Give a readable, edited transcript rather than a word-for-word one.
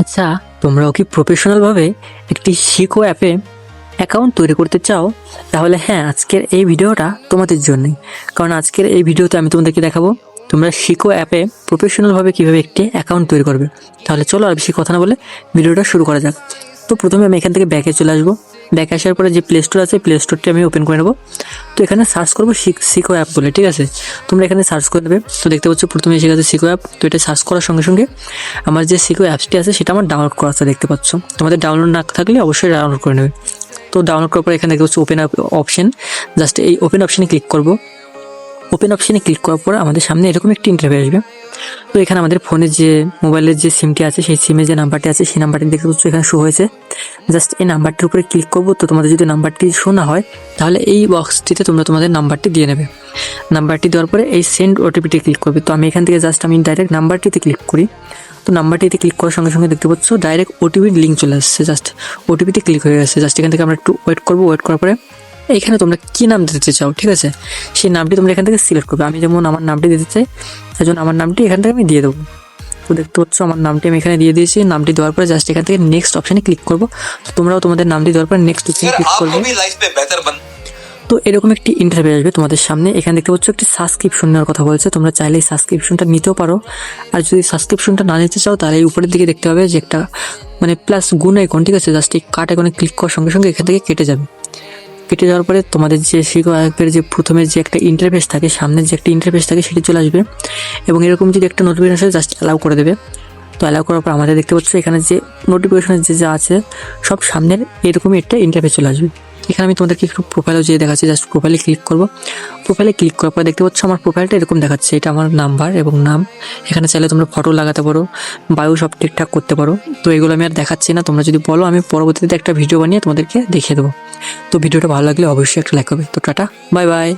আচ্ছা, তোমরাও কি প্রফেশনালভাবে একটি শিখো অ্যাপে অ্যাকাউন্ট তৈরি করতে চাও? তাহলে হ্যাঁ, আজকের এই ভিডিওটা তোমাদের জন্যই। কারণ আজকের এই ভিডিওতে আমি তোমাদেরকে দেখাবো তোমরা শিখো অ্যাপে প্রফেশনালভাবে কীভাবে একটি অ্যাকাউন্ট তৈরি করবে। তাহলে চলো আর বেশি কথা না বলে ভিডিওটা শুরু করা যাক। তো প্রথমে আমি এখান থেকে ব্যাকে চলে আসবো। ব্যাকে আসার পরে যে প্লে স্টোর আছে, প্লে স্টোরটি আমি ওপেন করে নেবো। তো এখানে সার্চ করবো শিখো অ্যাপ বলে, ঠিক আছে? তোমরা এখানে সার্চ করে দেবে। তো দেখতে পাচ্ছ প্রথমে এসে গেছে শিখো অ্যাপ। তো এটা সার্চ করার সঙ্গে সঙ্গে আমার যে শিখো অ্যাপসটি আছে সেটা আমার ডাউনলোড করা আছে, দেখতে পাচ্ছ। তোমাদের ডাউনলোড না থাকলে অবশ্যই ডাউনলোড করে নেবে। তো ডাউনলোড করার পর এখানে দেখতে পাচ্ছ ওপেন অপশন। জাস্ট এই ওপেন অপশনে ক্লিক করব। ওপেন অপশনে ক্লিক করার পর আমাদের সামনে এরকম একটি ইন্টারফেস আসবে। তো এখানে আমাদের ফোনের যে মোবাইলের যে সিমটি আছে, সেই সিমে যে নাম্বারটি আছে সেই নাম্বারটি দেখতে পাচ্ছ এখানে শো হয়েছে। জাস্ট এই নাম্বারটির উপরে ক্লিক করবো। তো তোমাদের যদি নাম্বারটি শো না হয় তাহলে এই বক্সটিতে তোমরা তোমাদের নাম্বারটি দিয়ে নেবে। নাম্বারটি দেওয়ার পরে এই সেন্ড ওটিপিতে ক্লিক করবে। তো আমি এখান থেকে জাস্ট আমি ডাইরেক্ট নাম্বারটিতে ক্লিক করি। তো নাম্বারটিতে ক্লিক করার সঙ্গে সঙ্গে দেখতে পাচ্ছ ডাইরেক্ট ওটিপির লিঙ্ক চলে আসছে। জাস্ট ওটিপিতে ক্লিক হয়ে গেছে। জাস্ট এখান থেকে আমরা একটু ওয়েট করবো। ওয়েট করার পরে এইখানে তোমরা কী নাম দিতে চাও, ঠিক আছে, সেই নামটি তোমরা এখান থেকে সিলেক্ট করবে। আমি যেমন আমার নামটি দিতে চাই, সেই জন্য আমার নামটি এখান থেকে আমি দিয়ে দেবো। তো দেখতে পাচ্ছ আমার নামটি আমি এখানে দিয়ে দিয়েছি। নামটি দেওয়ার পরে জাস্ট এখান থেকে নেক্সট অপশানে ক্লিক করবো। তো তোমরাও তোমাদের নামটি দেওয়ার পরে নেক্সট অপশানে ক্লিক করবে। তো এরকম একটি ইন্টারভিউ আসবে তোমাদের সামনে। এখানে দেখতে পাচ্ছ একটি সাবস্ক্রিপশন নেওয়ার কথা বলছে। তোমরা চাইলে এই সাবস্ক্রিপশনটা নিতেও পারো। আর যদি সাবস্ক্রিপশনটা না নিতে চাও তাহলে এই উপরের দিকে দেখতে হবে যে একটা প্লাস গুণ আইকন, ঠিক আছে? জাস্ট এই কাট আইকনে ক্লিক করার সঙ্গে সঙ্গে এখান থেকে কেটে যাবে। কেটে যাওয়ার পরে তোমাদের যে শিখো অ্যাপের যে প্রথমে যে একটা ইন্টারফেস থাকে, সামনের যে একটা ইন্টারফেস থাকে সেটি চলে আসবে। এবং এরকম যদি একটা নোটিফিকেশন আসে জাস্ট অ্যালাউ করে দেবে। তো অ্যালাউ করার পর আমাদের দেখতে পাচ্ছ এখানে যে নোটিফিকেশনের যে যা আছে সব সামনের এরকমই একটা ইন্টারফেস চলে আসবে। এখানে আমি তোমাদেরকে একটু প্রোফাইলও যেয়ে দেখাচ্ছি। জাস্ট প্রোফাইলে ক্লিক করবো। প্রোফাইলে ক্লিক করার পর দেখতে পাচ্ছ আমার প্রোফাইলটা এরকম দেখাচ্ছে। এটা আমার নাম্বার এবং নাম। এখানে চাইলে তোমরা ফটো লাগাতে পারো, বায়ো সব ঠিকঠাক করতে পারো। তো এগুলো আমি আর দেখাচ্ছি না। তোমরা যদি বলো আমি পরবর্তীতে একটা ভিডিও বানিয়ে তোমাদেরকে দেখিয়ে দেবো। তো ভিডিওটা ভালো লাগলে অবশ্যই একটা লাইক করবে। তো টাটা, বাই বাই।